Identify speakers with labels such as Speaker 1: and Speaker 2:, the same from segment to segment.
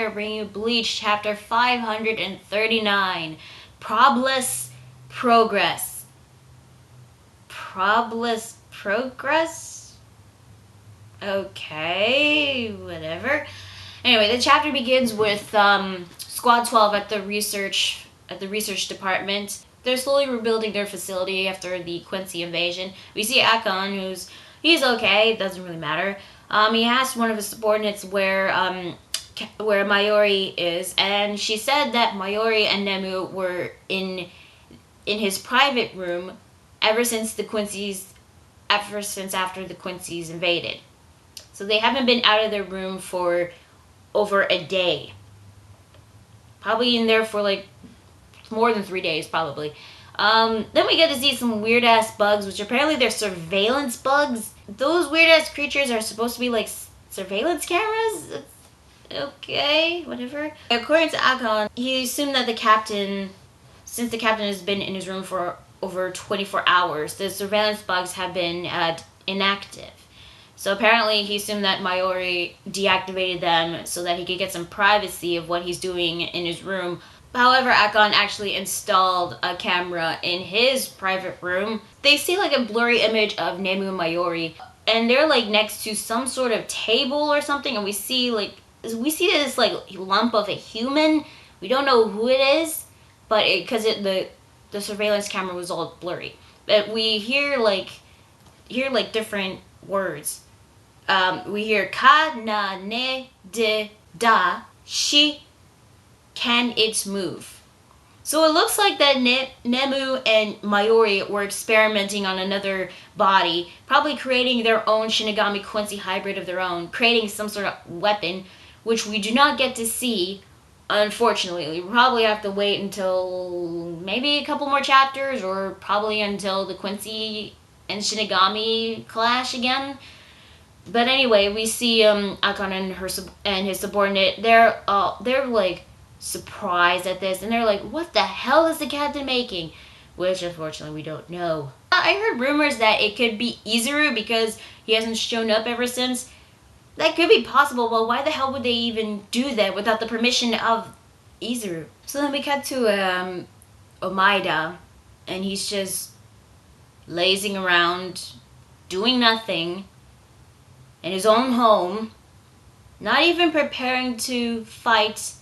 Speaker 1: here bringing you Bleach chapter 539, Prob-less Progress. Prob-less Progress? Okay, whatever. Anyway, the chapter begins with Squad 12 at the research department. They're slowly rebuilding their facility after the Quincy invasion. We see Akon, he's okay, it doesn't really matter. He asked one of his subordinates where Mayuri is, and she said that Mayuri and Nemu were in his private room ever since after the Quincy's invaded. So they haven't been out of their room for over a day. Probably in there for like more than 3 days, probably. Then we get to see some weird ass bugs, which apparently they're surveillance bugs. Those weird ass creatures are supposed to be like surveillance cameras? Okay, whatever. According to Akon, he assumed that since the captain has been in his room for over 24 hours, the surveillance bugs have been inactive. So apparently he assumed that Mayuri deactivated them so that he could get some privacy of what he's doing in his room. However, Akon actually installed a camera in his private room. They see like a blurry image of Nemu and Mayuri, and they're like next to some sort of table or something, and we see this like lump of a human. We don't know who it is, but because the surveillance camera was all blurry. But we hear different words. We hear ka na ne de da shi. Can it move? So it looks like that Nemu and Mayuri were experimenting on another body, probably creating their own Shinigami Quincy hybrid of their own, creating some sort of weapon, which we do not get to see, unfortunately. We probably have to wait until maybe a couple more chapters, or probably until the Quincy and Shinigami clash again. But anyway, we see Akon and his subordinate. They're like surprised at this, and they're like, what the hell is the captain making? Which unfortunately we don't know. I heard rumors that it could be Izuru because he hasn't shown up ever since. That could be possible, but why the hell would they even do that without the permission of Izuru? So then we cut to Omaeda, and he's just lazing around, doing nothing in his own home, not even preparing to fight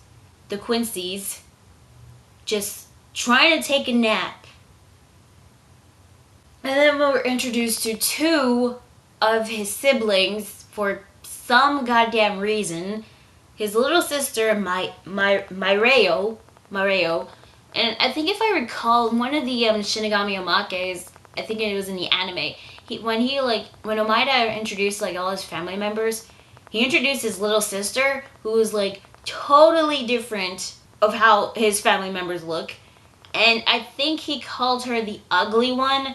Speaker 1: the Quincy's, just trying to take a nap. And then we're introduced to two of his siblings for some goddamn reason. His little sister, Mareo, and I think if I recall, one of the Shinigami Omakes, I think it was in the anime, when Omaeda introduced like all his family members, he introduced his little sister, who was like totally different of how his family members look, and I think he called her the ugly one.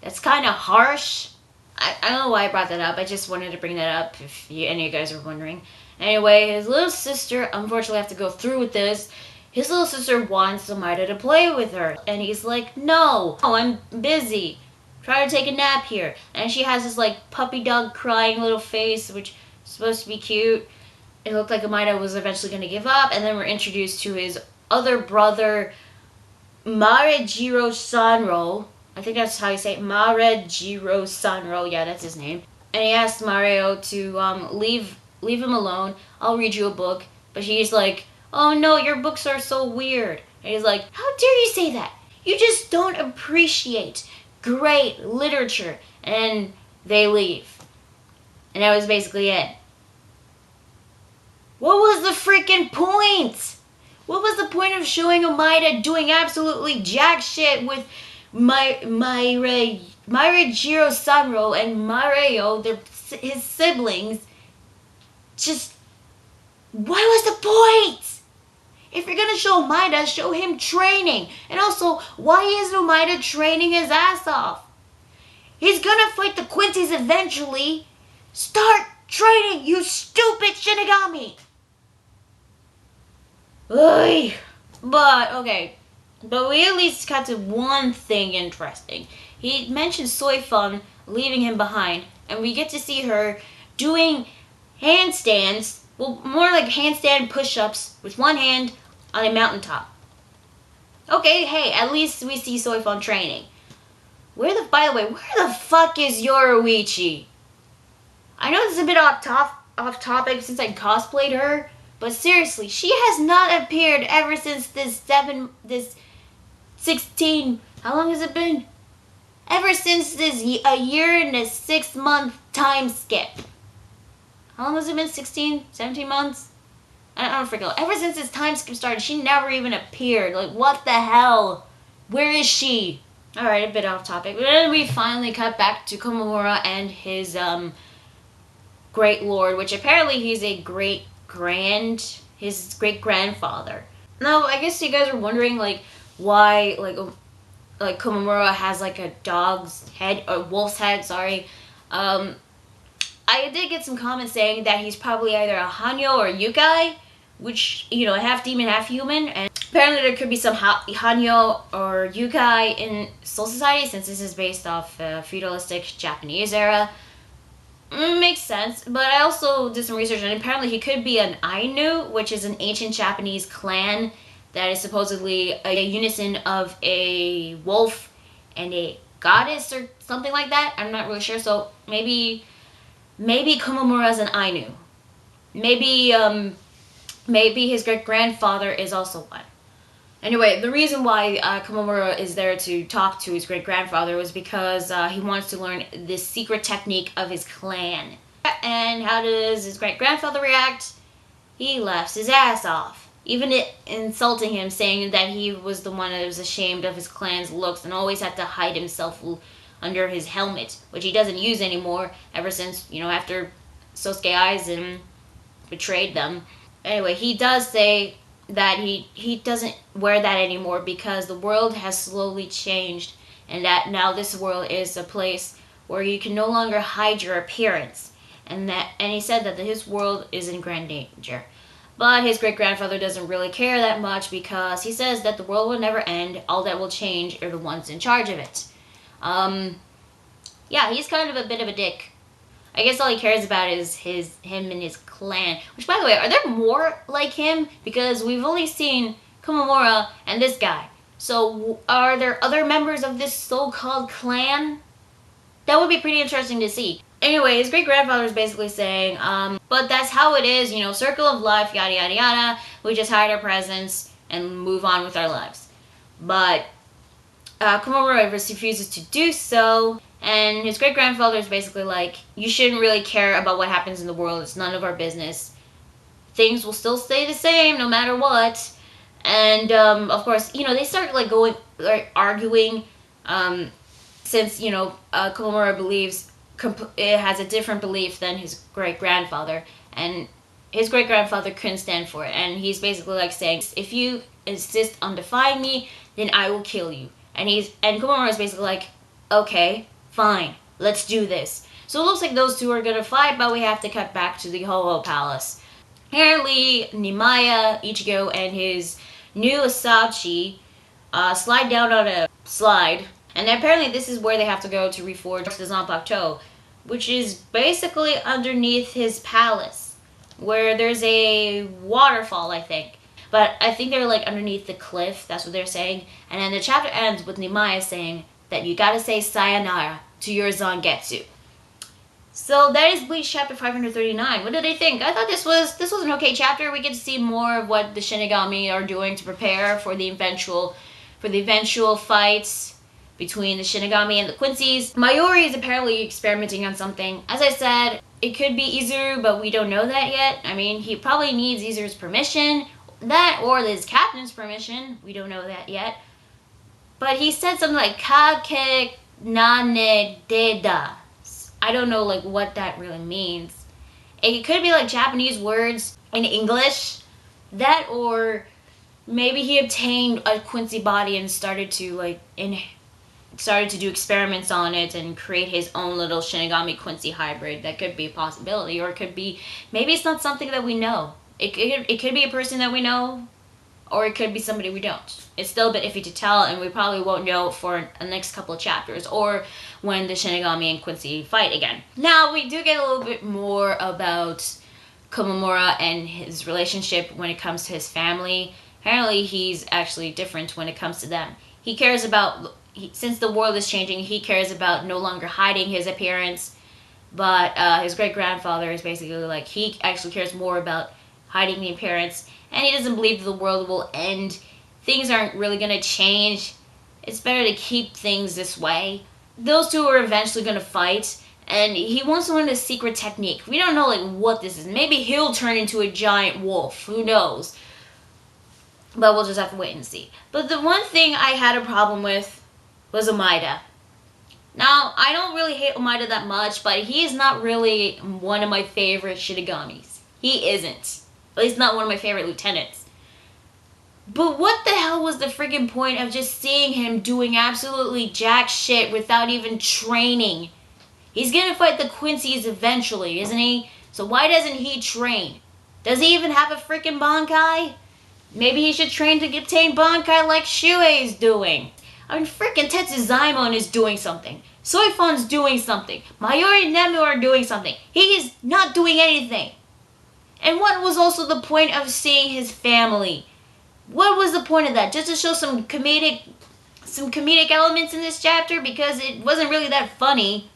Speaker 1: That's kind of harsh. I don't know why I brought that up. I just wanted to bring that up if any of you guys are wondering. Anyway, his little sister, unfortunately, have to go through with this. His little sister wants Omaeda to play with her, and he's like, no, I'm busy. Try to take a nap here. And she has this like puppy dog crying little face, which is supposed to be cute. It looked like Omaeda was eventually going to give up, and then we're introduced to his other brother, Marejiro Sanro. I think that's how you say it, Marejiro Sanro. Yeah, that's his name. And he asked Mario to leave him alone. I'll read you a book. But he's like, oh no, your books are so weird. And he's like, how dare you say that? You just don't appreciate great literature. And they leave. And that was basically it. What was the freaking point? What was the point of showing Omaeda doing absolutely jack shit with Marejiro Sanro and Mareo, his siblings? Just, what was the point? If you're gonna show Omaeda, show him training. And also, why isn't Omaeda training his ass off? He's gonna fight the Quincy's eventually. Start training, you stupid Shinigami! Ugh. But we at least got to one thing interesting. He mentioned Soifun leaving him behind, and we get to see her doing handstands Well, more like handstand push-ups with one hand on a mountaintop. Okay, hey, at least we see Soifon training. By the way, where the fuck is Yoruichi? I know this is a bit off topic since I cosplayed her, but seriously, she has not appeared ever since this 16, how long has it been? Ever since this a year and a 6-month time skip. How long has it been? 16, 17 months? I don't forget. Ever since this time skip started, she never even appeared. Like, what the hell? Where is she? Alright, a bit off topic. But then we finally cut back to Kommumura and his, great lord, which apparently he's his great-grandfather. Now, I guess you guys are wondering, like, why, like Kommumura has, like, a dog's head, or wolf's head, sorry. I did get some comments saying that he's probably either a Hanyo or a Yukai, which, you know, half demon, half human, and apparently there could be some Hanyo or Yukai in Soul Society, since this is based off feudalistic Japanese era. Makes sense, but I also did some research, and apparently he could be an Ainu, which is an ancient Japanese clan that is supposedly a unison of a wolf and a goddess or something like that. I'm not really sure, so maybe Kommumura is an Ainu. Maybe his great-grandfather is also one. Anyway, the reason why Kommumura is there to talk to his great-grandfather was because he wants to learn this secret technique of his clan. And how does his great-grandfather react? He laughs his ass off. Even insulting him, saying that he was the one that was ashamed of his clan's looks and always had to hide himself under his helmet, which he doesn't use anymore ever since, you know, after Sosuke Aizen betrayed them. Anyway, he does say that he doesn't wear that anymore because the world has slowly changed, and that now this world is a place where you can no longer hide your appearance, and he said that his world is in grand danger. But his great-grandfather doesn't really care that much because he says that the world will never end, all that will change are the ones in charge of it. Yeah, he's kind of a bit of a dick. I guess all he cares about is him and his clan. Which, by the way, are there more like him? Because we've only seen Kommumura and this guy. So, are there other members of this so-called clan? That would be pretty interesting to see. Anyway, his great-grandfather is basically saying, but that's how it is, you know, circle of life, yada yada yada. We just hide our presence and move on with our lives. But Kommumura refuses to do so. And his great-grandfather is basically like, you shouldn't really care about what happens in the world. It's none of our business. Things will still stay the same no matter what. And, of course, you know, they start, like, arguing, since, you know, Kommumura believes it has a different belief than his great-grandfather. And his great-grandfather couldn't stand for it. And he's basically, like, saying, if you insist on defying me, then I will kill you. And Kommumura is basically like, okay, fine, let's do this. So it looks like those two are gonna fight, but we have to cut back to the Ho-Oh Palace. Apparently, Nimaya, Ichigo, and his new Asachi slide down on a slide. And apparently this is where they have to go to reforge the Zanpakuto, which is basically underneath his palace, where there's a waterfall, I think. But I think they're like underneath the cliff, that's what they're saying. And then the chapter ends with Nimaya saying that you gotta say sayonara to your Zangetsu. So that is Bleach chapter 539. What did I think? I thought this was an okay chapter. We get to see more of what the Shinigami are doing to prepare for the eventual fights between the Shinigami and the Quincy's. Mayuri is apparently experimenting on something. As I said, it could be Izuru, but we don't know that yet. I mean, he probably needs Izuru's permission. That or his captain's permission. We don't know that yet. But he said something like Kake Nane Deda. I don't know like what that really means. It could be like Japanese words in English. That or maybe he obtained a Quincy body and started to do experiments on it and create his own little Shinigami Quincy hybrid. That could be a possibility. Or it could be, maybe it's not something that we know. It could be a person that we know, or it could be somebody we don't. It's still a bit iffy to tell, and we probably won't know for the next couple of chapters, or when the Shinigami and Quincy fight again. Now, we do get a little bit more about Kommumura and his relationship when it comes to his family. Apparently, he's actually different when it comes to them. He cares about, since the world is changing, he cares about no longer hiding his appearance. But his great-grandfather is basically like, he actually cares more about hiding the appearance. And he doesn't believe the world will end. Things aren't really going to change. It's better to keep things this way. Those two are eventually going to fight. And he wants to learn a secret technique. We don't know like what this is. Maybe he'll turn into a giant wolf. Who knows? But we'll just have to wait and see. But the one thing I had a problem with was Omaeda. Now, I don't really hate Omaeda that much, but he is not really one of my favorite Shinigamis. He isn't. At least not one of my favorite lieutenants. But what the hell was the freaking point of just seeing him doing absolutely jack shit without even training? He's gonna fight the Quincy's eventually, isn't he? So why doesn't he train? Does he even have a freaking Bankai? Maybe he should train to obtain Bankai like Shuei's doing. I mean, freaking Tetsuzaimon is doing something. Soifon's doing something. Mayuri and Nemu are doing something. He is not doing anything. And what was also the point of seeing his family? What was the point of that? Just to show some comedic elements in this chapter? Because it wasn't really that funny.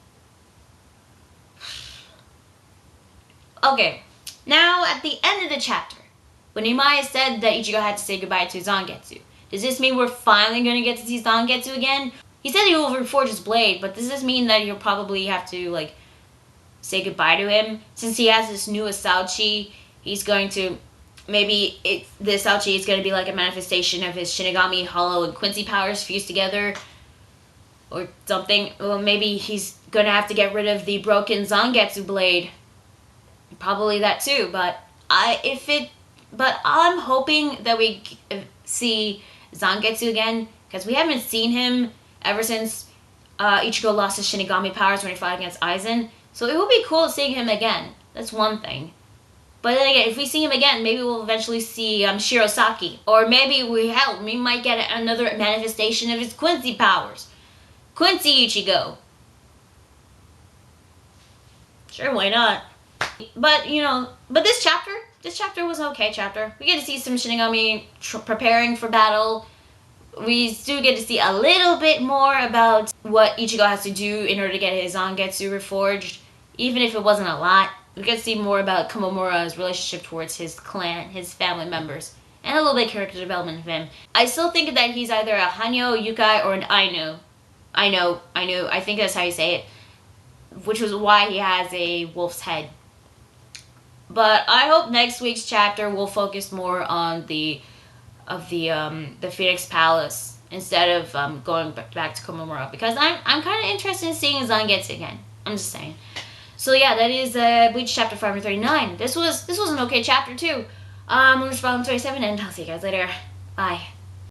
Speaker 1: Okay, now at the end of the chapter, when Imaya said that Ichigo had to say goodbye to Zangetsu, does this mean we're finally going to get to see Zangetsu again? He said he will reforge his blade, but does this mean that he'll probably have to, like, say goodbye to him? Since he has this new Asauchi, he's going to... Maybe the Asauchi is going to be like a manifestation of his Shinigami, Hollow, and Quincy powers fused together. Or something. Well, maybe he's going to have to get rid of the broken Zangetsu blade. Probably that too, but I'm hoping that we see Zangetsu again, because we haven't seen him ever since Ichigo lost his Shinigami powers when he fought against Aizen. So it would be cool seeing him again. That's one thing. But then again, if we see him again, maybe we'll eventually see Shirosaki. Or maybe we might get another manifestation of his Quincy powers. Quincy Ichigo. Sure, why not? But, but this chapter was an okay chapter. We get to see some Shinigami preparing for battle. We do get to see a little bit more about what Ichigo has to do in order to get his Zangetsu reforged. Even if it wasn't a lot. We get to see more about Kommumura's relationship towards his clan, his family members. And a little bit of character development of him. I still think that he's either a Hanyo, Yukai, or an Ainu. I think that's how you say it. Which was why he has a wolf's head. But I hope next week's chapter will focus more on the Phoenix Palace instead of going back to Kommumura, because I'm kind of interested in seeing Zangetsu again. I'm just saying. So yeah, that is Bleach chapter 539. This was an okay chapter too. We're 27, and I'll see you guys later. Bye.